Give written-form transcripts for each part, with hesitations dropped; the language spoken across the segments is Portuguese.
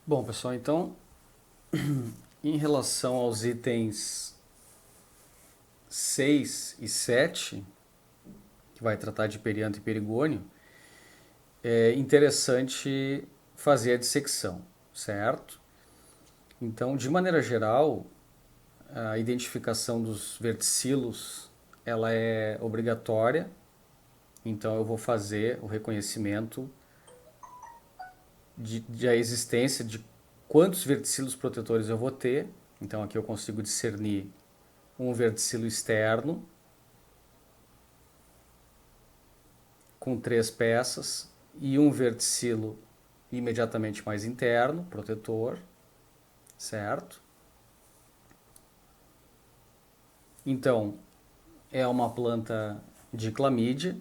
Bom, pessoal, então, em relação aos itens 6 e 7, que vai tratar de perianto e perigônio, é interessante fazer a dissecção, certo? Então, de maneira geral, a identificação dos verticilos ela é obrigatória, então eu vou fazer o reconhecimento de a existência de quantos verticilos protetores eu vou ter. Então aqui eu consigo discernir um verticilo externo com 3 peças e um verticilo imediatamente mais interno, protetor, certo? Então é uma planta de clamídia,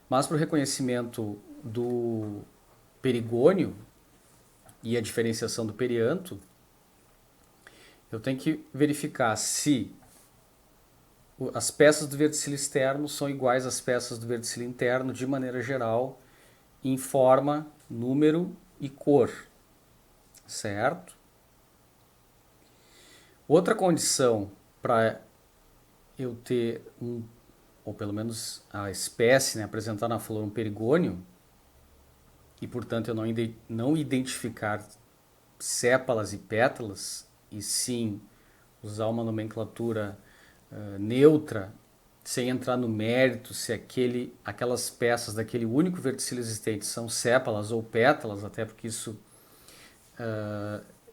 mas para o reconhecimento do perigônio e a diferenciação do perianto, eu tenho que verificar se as peças do verticilo externo são iguais às peças do verticilo interno de maneira geral, em forma, número e cor, certo? Outra condição para eu ter ou pelo menos a espécie, né, apresentar na flor um perigônio, e portanto eu não identificar sépalas e pétalas, e sim usar uma nomenclatura neutra, sem entrar no mérito se aquelas peças daquele único verticilo existente são sépalas ou pétalas, até porque isso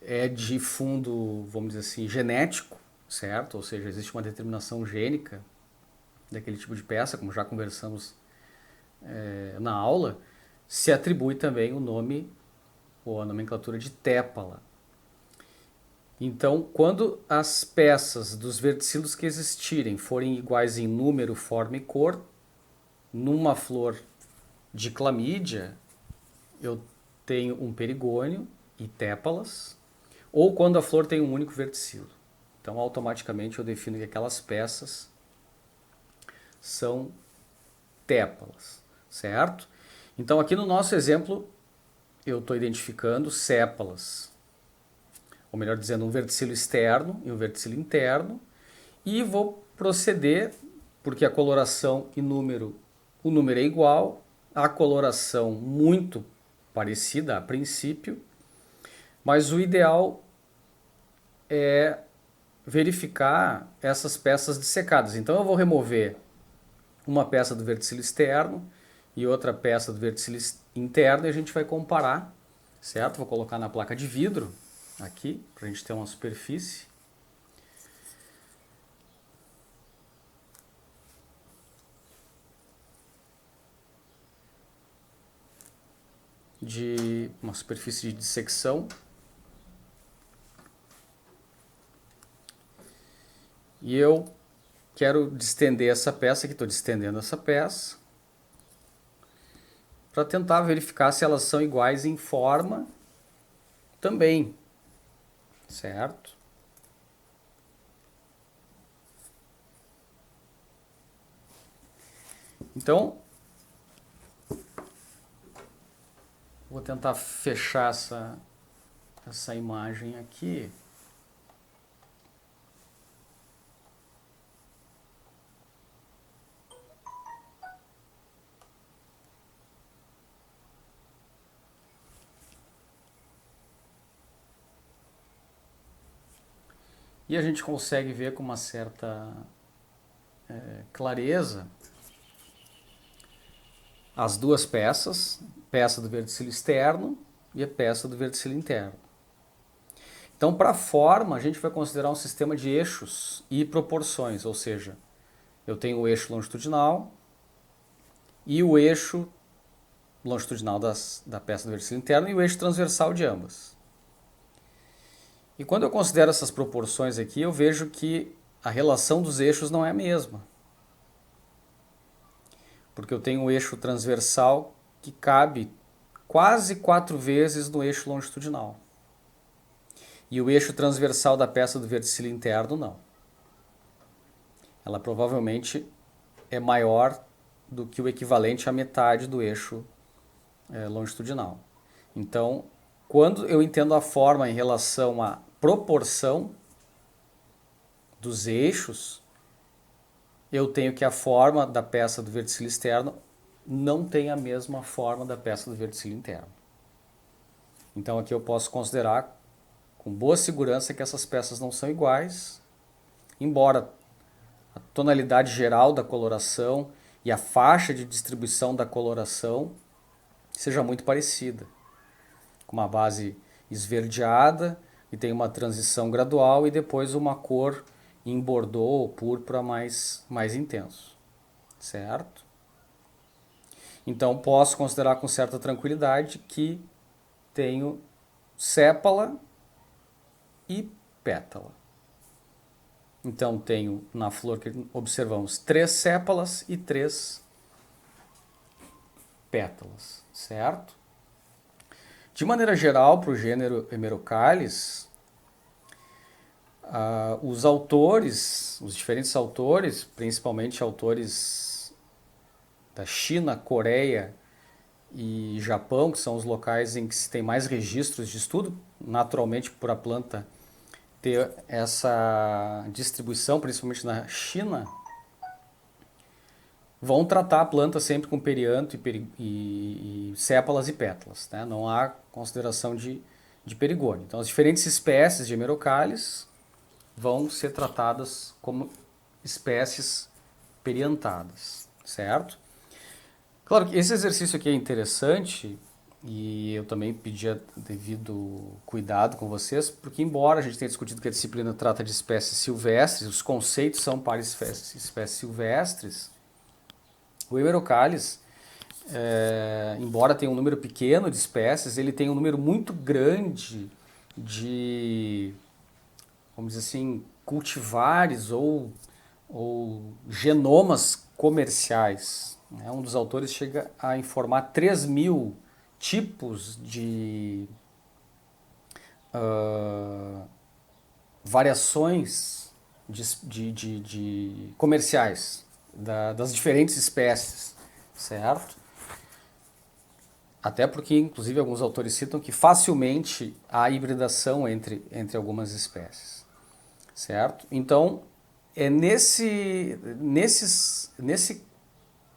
é de fundo, vamos dizer assim, genético, certo? Ou seja, existe uma determinação gênica daquele tipo de peça, como já conversamos na aula, se atribui também o nome ou a nomenclatura de tépala. Então, quando as peças dos verticilos que existirem forem iguais em número, forma e cor, numa flor de clamídia, eu tenho um perigônio e tépalas, ou quando a flor tem um único verticilo. Então, automaticamente eu defino que aquelas peças são tépalas, certo? Então, aqui no nosso exemplo, eu estou identificando sépalas, ou melhor dizendo, um verticilo externo e um verticilo interno, e vou proceder, porque a coloração e o número é igual, a coloração muito parecida a princípio, mas o ideal é verificar essas peças dissecadas. Então eu vou remover uma peça do verticilo externo e outra peça do verticilo interno e a gente vai comparar, certo? Vou colocar na placa de vidro aqui, para a gente ter uma superfície. De uma superfície de dissecção. E eu quero distender essa peça, aqui estou distendendo essa peça, para tentar verificar se elas são iguais em forma também, certo? Então, vou tentar fechar essa imagem aqui. E a gente consegue ver com uma certa clareza as duas peças, peça do verticilo externo e a peça do verticilo interno. Então, para a forma, a gente vai considerar um sistema de eixos e proporções, ou seja, eu tenho o eixo longitudinal e o eixo longitudinal da peça do verticilo interno e o eixo transversal de ambas. E quando eu considero essas proporções aqui, eu vejo que a relação dos eixos não é a mesma. Porque eu tenho um eixo transversal que cabe quase 4 vezes no eixo longitudinal. E o eixo transversal da peça do verticilo interno não. Ela provavelmente é maior do que o equivalente à metade do eixo longitudinal. Então, Quando eu entendo a forma em relação à proporção dos eixos, eu tenho que a forma da peça do verticilo externo não tem a mesma forma da peça do verticilo interno. Então aqui eu posso considerar com boa segurança que essas peças não são iguais, embora a tonalidade geral da coloração e a faixa de distribuição da coloração seja muito parecida, com uma base esverdeada e tem uma transição gradual e depois uma cor em bordô ou púrpura mais intenso, certo? Então posso considerar com certa tranquilidade que tenho sépala e pétala. Então tenho na flor que observamos 3 sépalas e 3 pétalas, certo? De maneira geral, para o gênero Hemerocallis, os autores, os diferentes autores, principalmente autores da China, Coreia e Japão, que são os locais em que se tem mais registros de estudo, naturalmente por a planta ter essa distribuição, principalmente na China, vão tratar a planta sempre com perianto e sépalas e pétalas, né? Não há consideração de perigônio. Então, as diferentes espécies de Hemerocallis vão ser tratadas como espécies periantadas, certo? Claro que esse exercício aqui é interessante e eu também pedia devido cuidado com vocês, porque embora a gente tenha discutido que a disciplina trata de espécies silvestres, os conceitos são para espécies silvestres, o Hemerocallis, embora tenha um número pequeno de espécies, ele tem um número muito grande de, vamos dizer assim, cultivares ou genomas comerciais. Né? Um dos autores chega a informar 3.000 tipos de variações de comerciais das diferentes espécies, certo? Até porque, inclusive, alguns autores citam que facilmente há hibridação entre algumas espécies, certo? Então, é nesse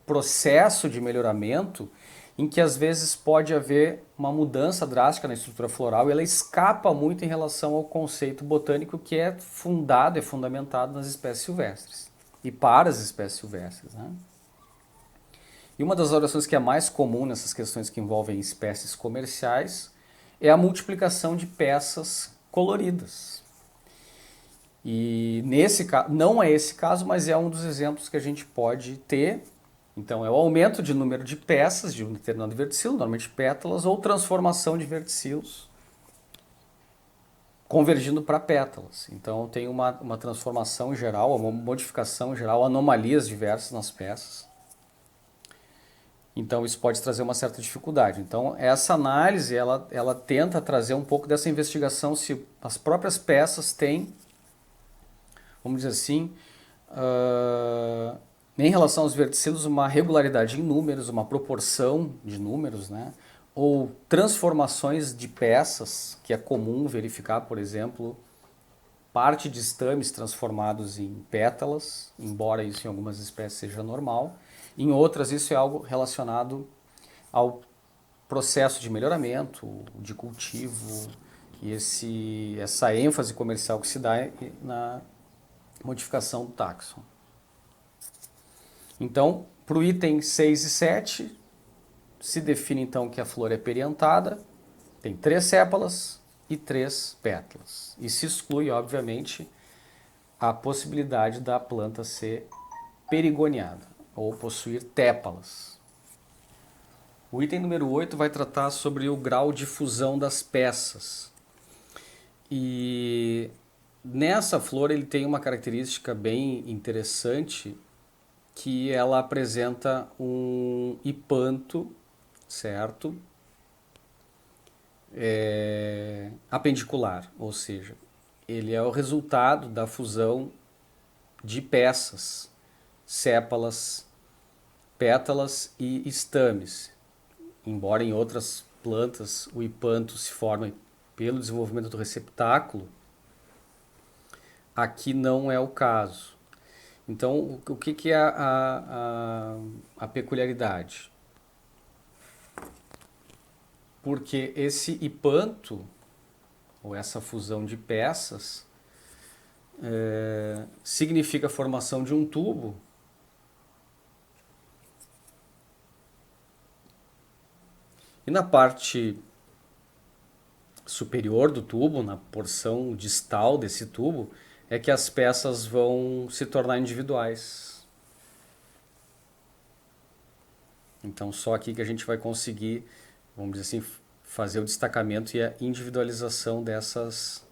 processo de melhoramento em que às vezes pode haver uma mudança drástica na estrutura floral e ela escapa muito em relação ao conceito botânico que é fundamentado nas espécies silvestres e para as espécies silvestres, né? E uma das variações que é mais comum nessas questões que envolvem espécies comerciais é a multiplicação de peças coloridas. E nesse caso, não é esse caso, mas é um dos exemplos que a gente pode ter. Então é o aumento de número de peças de um determinado verticilo, normalmente pétalas, ou transformação de verticilos convergindo para pétalas. Então tem uma transformação geral, uma modificação geral, anomalias diversas nas peças. Então isso pode trazer uma certa dificuldade. Então essa análise ela tenta trazer um pouco dessa investigação se as próprias peças têm, vamos dizer assim, em relação aos verticilos, uma regularidade em números, uma proporção de números, né? Ou transformações de peças, que é comum verificar, por exemplo, parte de estames transformados em pétalas, embora isso em algumas espécies seja normal. Em outras, isso é algo relacionado ao processo de melhoramento, de cultivo, e essa ênfase comercial que se dá na modificação do táxon. Então, para o item 6 e 7, se define então que a flor é periantada, tem 3 sépalas e 3 pétalas. E se exclui, obviamente, a possibilidade da planta ser perigoniada ou possuir tépalas. O item número 8 vai tratar sobre o grau de fusão das peças. E nessa flor ele tem uma característica bem interessante, que ela apresenta um hipanto, certo? Apendicular, ou seja, ele é o resultado da fusão de peças, sépalas, pétalas e estames, embora em outras plantas o hipanto se forma pelo desenvolvimento do receptáculo, aqui não é o caso. Então, o que é a peculiaridade? Porque esse hipanto, ou essa fusão de peças, significa a formação de um tubo e na parte superior do tubo, na porção distal desse tubo, é que as peças vão se tornar individuais. Então só aqui que a gente vai conseguir, vamos dizer assim, fazer o destacamento e a individualização dessas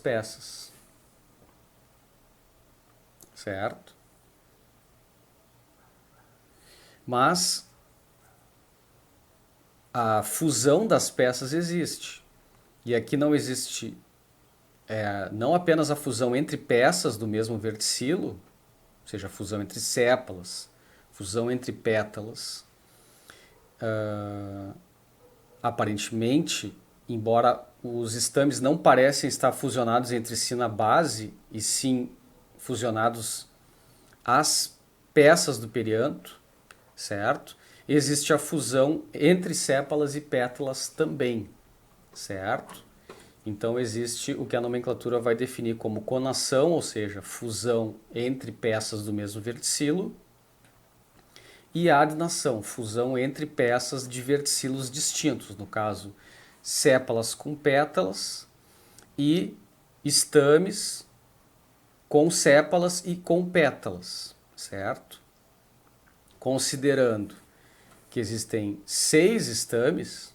peças. Certo? Mas a fusão das peças existe. E aqui não existe não apenas a fusão entre peças do mesmo verticilo, ou seja, a fusão entre sépalas, fusão entre pétalas. Aparentemente, embora os estames não parecem estar fusionados entre si na base, e sim fusionados às peças do perianto, certo? Existe a fusão entre sépalas e pétalas também, certo? Então existe o que a nomenclatura vai definir como conação, ou seja, fusão entre peças do mesmo verticilo, e adnação, fusão entre peças de verticilos distintos, no caso, sépalas com pétalas e estames com sépalas e com pétalas, certo? Considerando que existem 6 estames,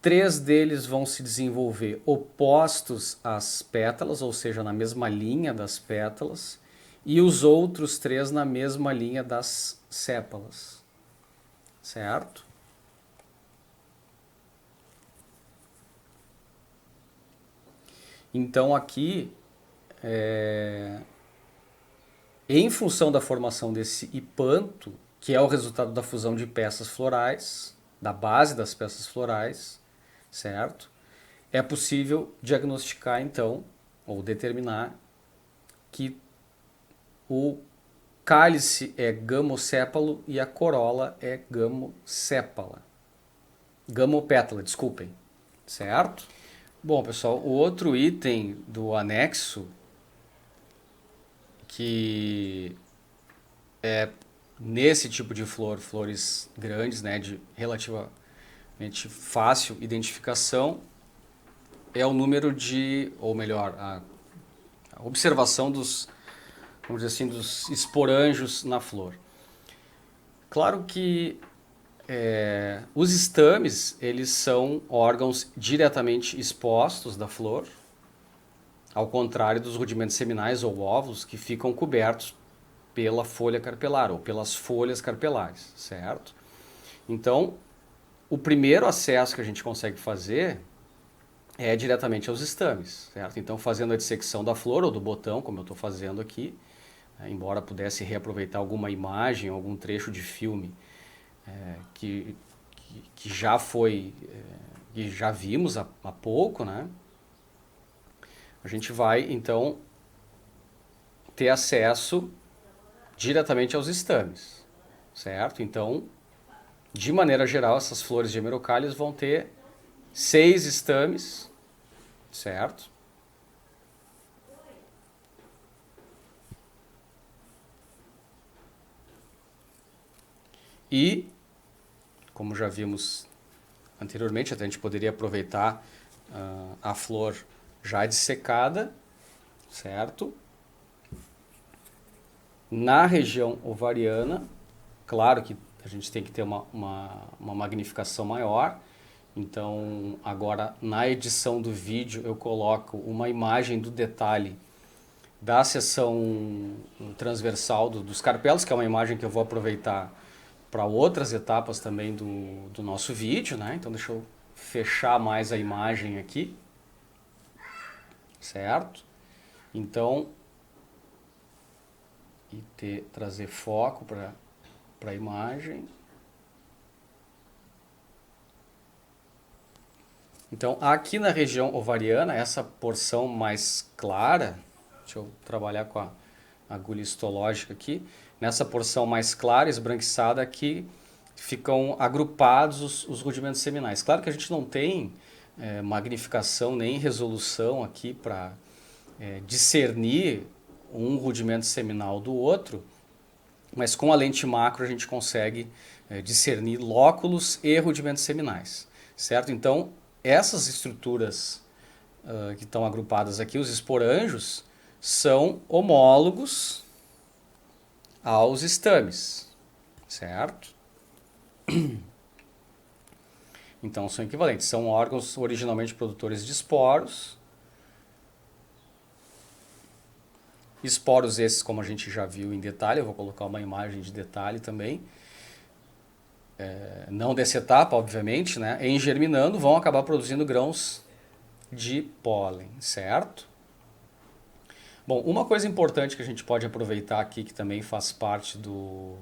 3 deles vão se desenvolver opostos às pétalas, ou seja, na mesma linha das pétalas, e os outros 3 na mesma linha das sépalas, certo? Então aqui, em função da formação desse hipanto, que é o resultado da fusão de peças florais, da base das peças florais, certo? É possível diagnosticar então, ou determinar, que o cálice é gamosépalo e a corola é gamosépala. Gamopétala, desculpem, certo? Bom, pessoal, o outro item do anexo que é nesse tipo de flor, flores grandes, né, de relativamente fácil identificação, é o número de, ou melhor, a observação dos, vamos dizer assim, dos esporângios na flor. Claro que os estames, eles são órgãos diretamente expostos da flor, ao contrário dos rudimentos seminais ou óvulos que ficam cobertos pela folha carpelar ou pelas folhas carpelares, certo? Então, o primeiro acesso que a gente consegue fazer é diretamente aos estames, certo? Então, fazendo a dissecção da flor ou do botão, como eu estou fazendo aqui, embora pudesse reaproveitar alguma imagem, algum trecho de filme que já foi, que já vimos há pouco, né? A gente vai, então, ter acesso diretamente aos estames, certo? Então, de maneira geral, essas flores de hemerocallis vão ter 6 estames, certo? E, como já vimos anteriormente, até a gente poderia aproveitar a flor já dissecada, certo? Na região ovariana, claro que a gente tem que ter uma magnificação maior. Então, agora na edição do vídeo eu coloco uma imagem do detalhe da seção transversal dos carpelos, que é uma imagem que eu vou aproveitar para outras etapas também do nosso vídeo, né? Então deixa eu fechar mais a imagem aqui, certo? Então, trazer foco para a imagem. Então, aqui na região ovariana, essa porção mais clara, deixa eu trabalhar com a agulha histológica aqui, nessa porção mais clara, esbranquiçada aqui, ficam agrupados os rudimentos seminais. Claro que a gente não tem magnificação nem resolução aqui para discernir um rudimento seminal do outro, mas com a lente macro a gente consegue discernir lóculos e rudimentos seminais, certo? Então, essas estruturas que estão agrupadas aqui, os esporângios, são homólogos aos estames, certo? Então, são equivalentes. São órgãos originalmente produtores de esporos. Esporos esses, como a gente já viu em detalhe, eu vou colocar uma imagem de detalhe também. Não dessa etapa, obviamente, né? Em germinando, vão acabar produzindo grãos de pólen, certo? Bom, uma coisa importante que a gente pode aproveitar aqui, que também faz parte do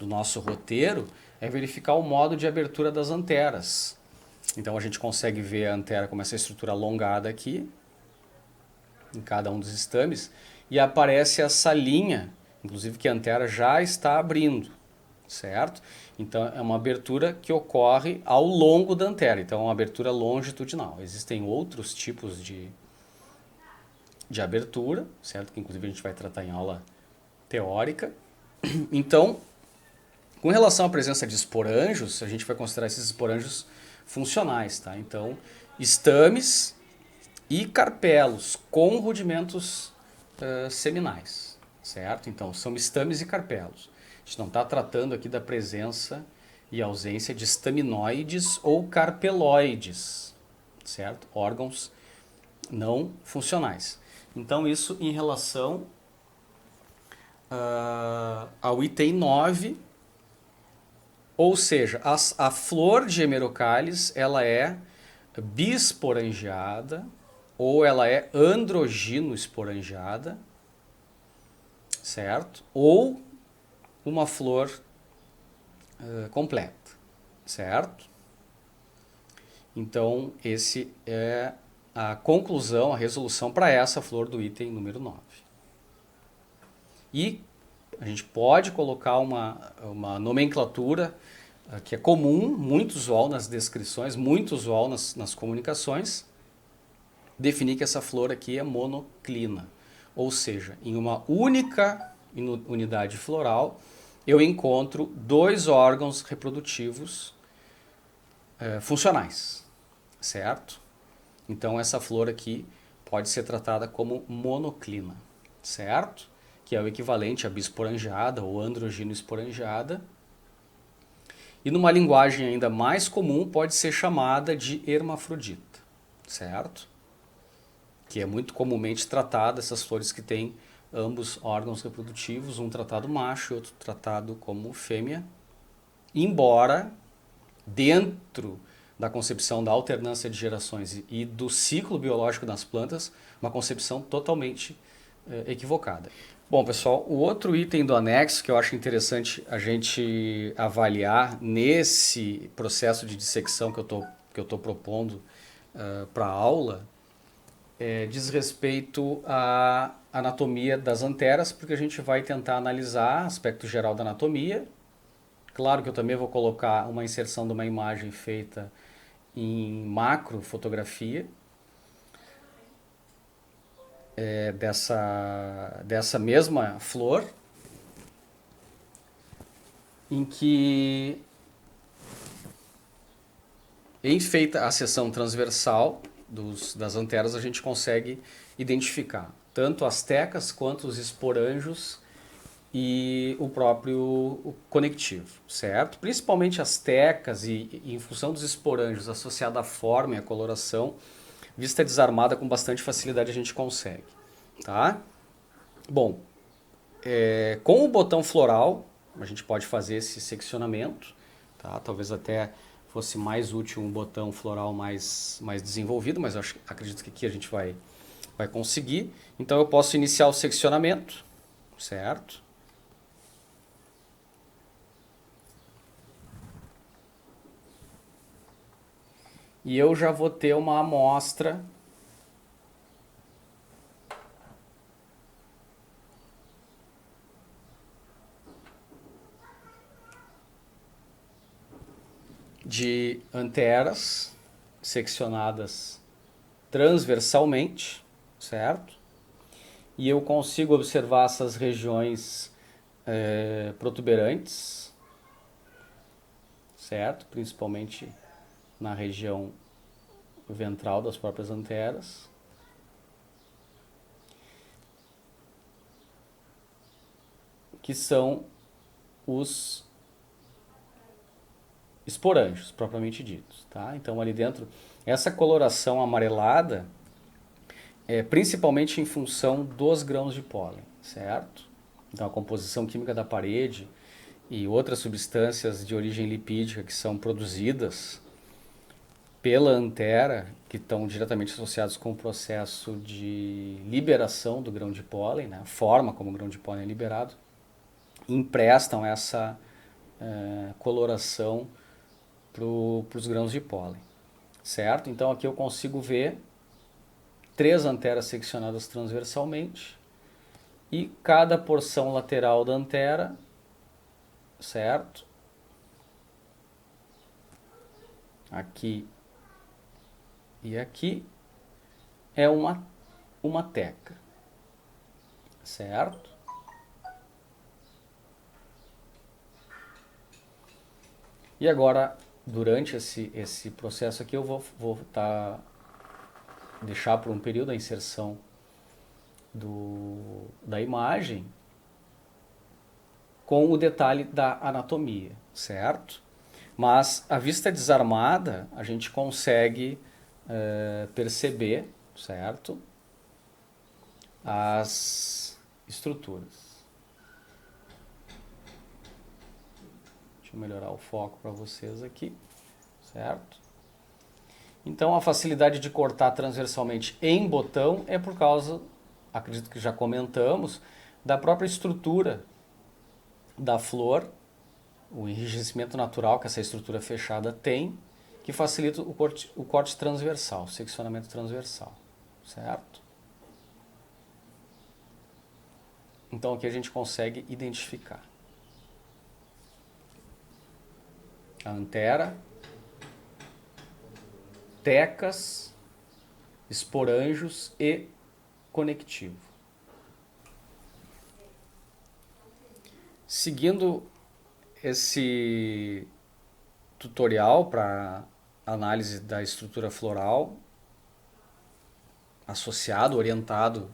nosso roteiro, é verificar o modo de abertura das anteras. Então a gente consegue ver a antera com essa estrutura alongada aqui, em cada um dos estames, e aparece essa linha, inclusive que a antera já está abrindo, certo? Então é uma abertura que ocorre ao longo da antera, então é uma abertura longitudinal. Existem outros tipos de abertura, certo? Que inclusive a gente vai tratar em aula teórica. Então, com relação à presença de esporângios, a gente vai considerar esses esporângios funcionais, tá? Então, estames e carpelos com rudimentos seminais, certo? Então, são estames e carpelos. A gente não está tratando aqui da presença e ausência de estaminóides ou carpeloides, certo? Órgãos não funcionais. Então, isso em relação ao item 9, ou seja, a flor de hemerocallis, ela é bisporangiada ou ela é androgino-esporangiada, certo? Ou uma flor completa, certo? Então, esse é a conclusão, a resolução para essa flor do item número 9. E a gente pode colocar uma nomenclatura que é comum, muito usual nas descrições, muito usual nas comunicações, definir que essa flor aqui é monoclina. Ou seja, em uma única unidade floral, eu encontro dois órgãos reprodutivos funcionais, certo? Então essa flor aqui pode ser tratada como monoclina, certo? Que é o equivalente à bisporangiada ou androgino-esporangiada. E numa linguagem ainda mais comum pode ser chamada de hermafrodita, certo? Que é muito comumente tratada essas flores que têm ambos órgãos reprodutivos, um tratado macho e outro tratado como fêmea, embora dentro da concepção da alternância de gerações e do ciclo biológico das plantas, uma concepção totalmente equivocada. Bom, pessoal, o outro item do anexo que eu acho interessante a gente avaliar nesse processo de dissecção que eu tô propondo para a aula diz respeito à anatomia das anteras, porque a gente vai tentar analisar aspecto geral da anatomia. Claro que eu também vou colocar uma inserção de uma imagem feita em macro fotografia dessa mesma flor, em que, em feita a seção transversal das anteras, a gente consegue identificar tanto as tecas quanto os esporângios e o próprio conectivo, certo? Principalmente as tecas e em função dos esporângios associada à forma e à coloração, vista desarmada com bastante facilidade a gente consegue, tá? Bom, com o botão floral a gente pode fazer esse seccionamento, tá? Talvez até fosse mais útil um botão floral mais desenvolvido, mas eu acredito que aqui a gente vai conseguir. Então eu posso iniciar o seccionamento, certo? e eu já vou ter uma amostra de anteras seccionadas transversalmente, certo? E eu consigo observar essas regiões protuberantes, certo? Principalmente na região ventral das próprias anteras. Que são os esporângios, propriamente ditos, tá? Então ali dentro, essa coloração amarelada é principalmente em função dos grãos de pólen, certo? Então a composição química da parede e outras substâncias de origem lipídica que são produzidas pela antera, que estão diretamente associados com o processo de liberação do grão de pólen, né? A forma como o grão de pólen é liberado, emprestam essa coloração para os grãos de pólen, certo? Então aqui eu consigo ver 3 anteras seccionadas transversalmente e cada porção lateral da antera, certo? Aqui e aqui é uma teca, certo? E agora, durante esse processo aqui, eu vou deixar por um período a inserção da imagem com o detalhe da anatomia, certo? Mas a vista desarmada, a gente consegue perceber, certo? As estruturas. Deixa eu melhorar o foco para vocês aqui, certo? Então a facilidade de cortar transversalmente em botão é por causa, acredito que já comentamos, da própria estrutura da flor, o enrijecimento natural que essa estrutura fechada tem, que facilita o corte transversal, o seccionamento transversal, certo? Então aqui a gente consegue identificar a antera, tecas, esporângios e conectivo. Seguindo esse tutorial para análise da estrutura floral, associado, orientado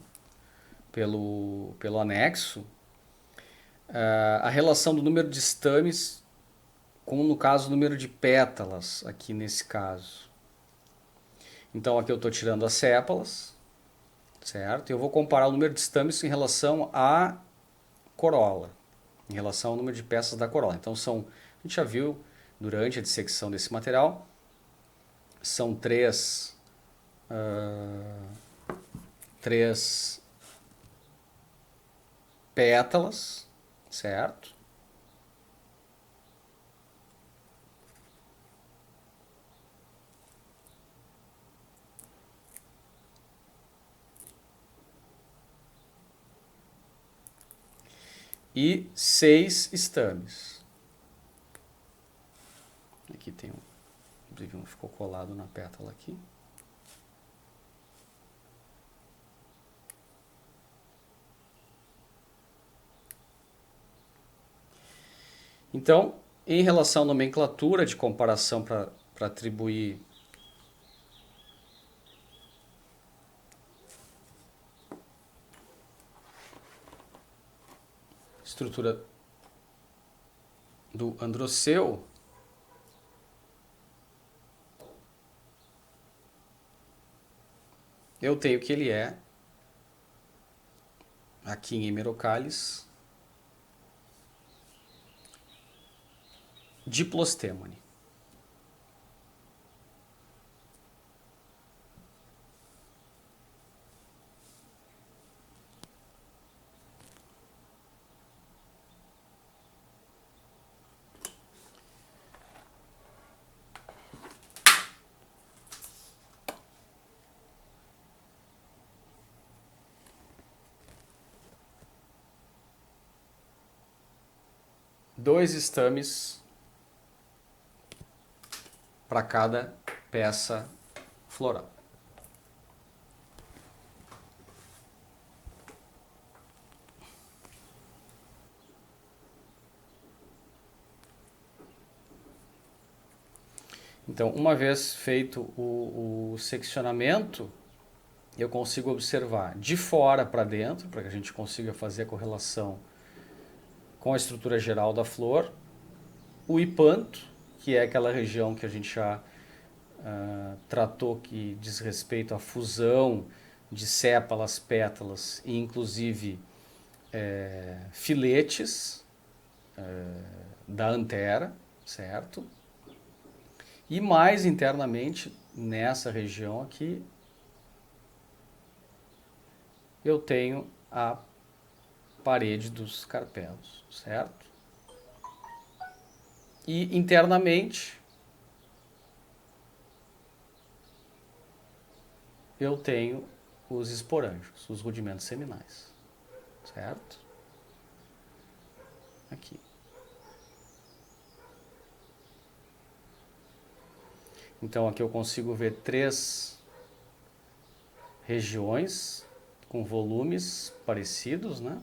pelo anexo, a relação do número de estames com, no caso, o número de pétalas, aqui nesse caso. Então aqui eu estou tirando as sépalas, certo? E eu vou comparar o número de estames em relação à corola, em relação ao número de peças da corola. Então a gente já viu durante a dissecção desse material, são três pétalas, certo? E 6 estames. Aqui tem inclusive um ficou colado na pétala aqui. Então, em relação à nomenclatura de comparação para atribuir estrutura do androceu, eu tenho que ele é, aqui em Hemerocallis, diplostêmone. 2 estames para cada peça floral. Então, uma vez feito o seccionamento, eu consigo observar de fora para dentro, para que a gente consiga fazer a correlação com a estrutura geral da flor, o hipanto, que é aquela região que a gente já tratou, que diz respeito à fusão de sépalas, pétalas e inclusive filetes da antera, certo? E mais internamente, nessa região aqui, eu tenho a parede dos carpelos, certo? E internamente, eu tenho os esporângios, os rudimentos seminais, certo? Aqui. Então aqui eu consigo ver 3 regiões com volumes parecidos, né?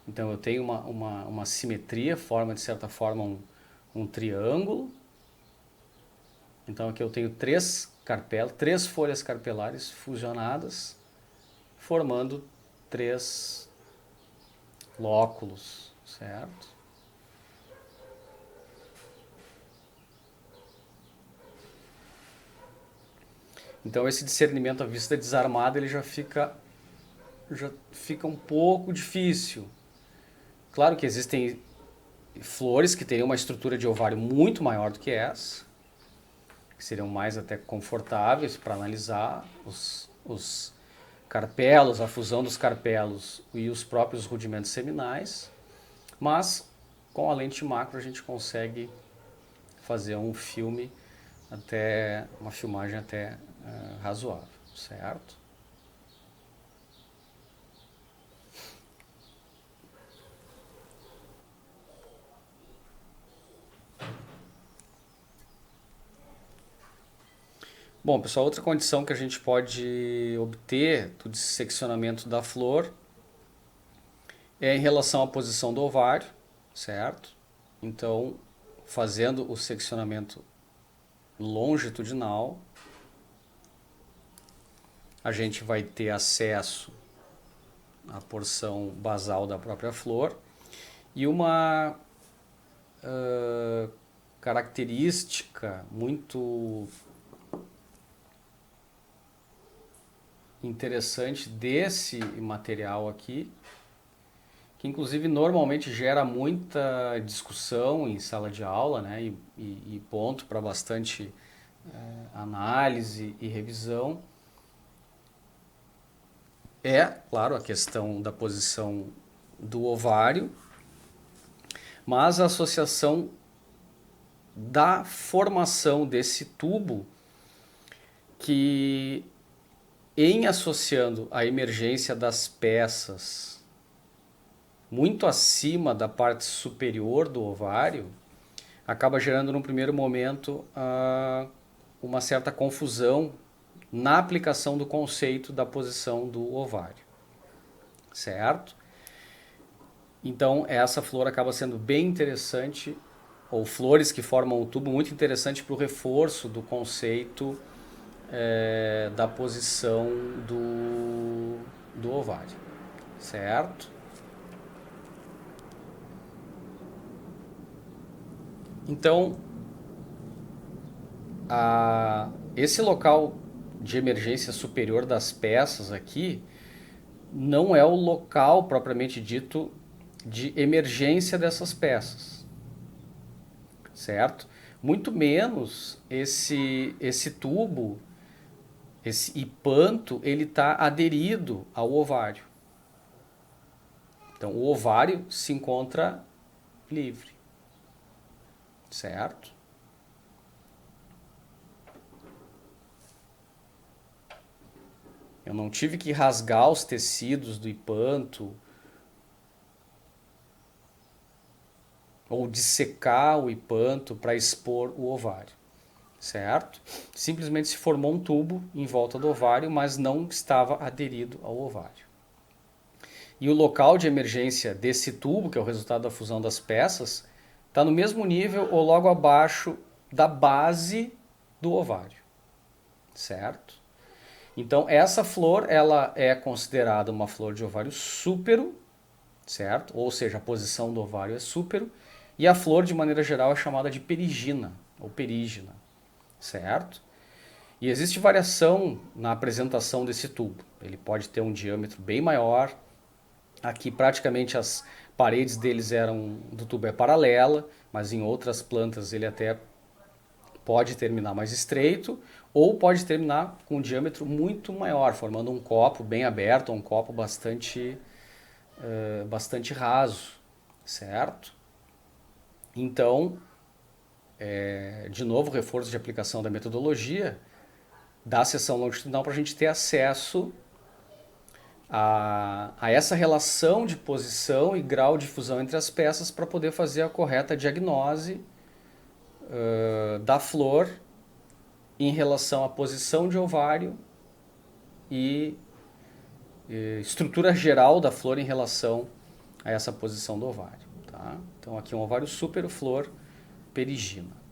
Então eu tenho uma simetria, forma de certa forma um triângulo. Então aqui eu tenho 3 folhas carpelares fusionadas, formando 3 lóculos, certo? Então esse discernimento à vista desarmada ele já fica um pouco difícil. Claro que existem flores que teriam uma estrutura de ovário muito maior do que essa, que seriam mais até confortáveis para analisar os carpelos, a fusão dos carpelos e os próprios rudimentos seminais, mas com a lente macro a gente consegue fazer um filme uma filmagem até razoável, certo? Bom, pessoal, outra condição que a gente pode obter do disseccionamento da flor é em relação à posição do ovário, certo? Então, fazendo o seccionamento longitudinal, a gente vai ter acesso à porção basal da própria flor e uma característica muito interessante desse material aqui, que inclusive normalmente gera muita discussão em sala de aula, né, e ponto para bastante análise e revisão, é, claro, a questão da posição do ovário, mas a associação da formação desse tubo que, em associando a emergência das peças muito acima da parte superior do ovário, acaba gerando num primeiro momento uma certa confusão na aplicação do conceito da posição do ovário, certo? Então essa flor acaba sendo bem interessante, ou flores que formam o tubo, muito interessante para o reforço do conceito da posição do ovário, certo? Então, esse local de emergência superior das peças aqui não é o local propriamente dito de emergência dessas peças, certo? Muito menos esse tubo, esse hipanto, ele está aderido ao ovário. Então, o ovário se encontra livre, certo? Eu não tive que rasgar os tecidos do hipanto ou dissecar o hipanto para expor o ovário, certo? Simplesmente se formou um tubo em volta do ovário, mas não estava aderido ao ovário. E o local de emergência desse tubo, que é o resultado da fusão das peças, está no mesmo nível ou logo abaixo da base do ovário, certo? Então essa flor ela é considerada uma flor de ovário súpero, certo? Ou seja, a posição do ovário é súpero, e a flor de maneira geral é chamada de perigina ou perígina, certo? E existe variação na apresentação desse tubo. Ele pode ter um diâmetro bem maior. Aqui praticamente as paredes do tubo é paralela, mas em outras plantas ele até pode terminar mais estreito ou pode terminar com um diâmetro muito maior, formando um copo bem aberto, um copo bastante raso, certo? Então, de novo, reforço de aplicação da metodologia da seção longitudinal para a gente ter acesso a essa relação de posição e grau de fusão entre as peças para poder fazer a correta diagnose da flor em relação à posição de ovário e estrutura geral da flor em relação a essa posição do ovário. Tá? Então aqui um ovário súpero, flor perigina.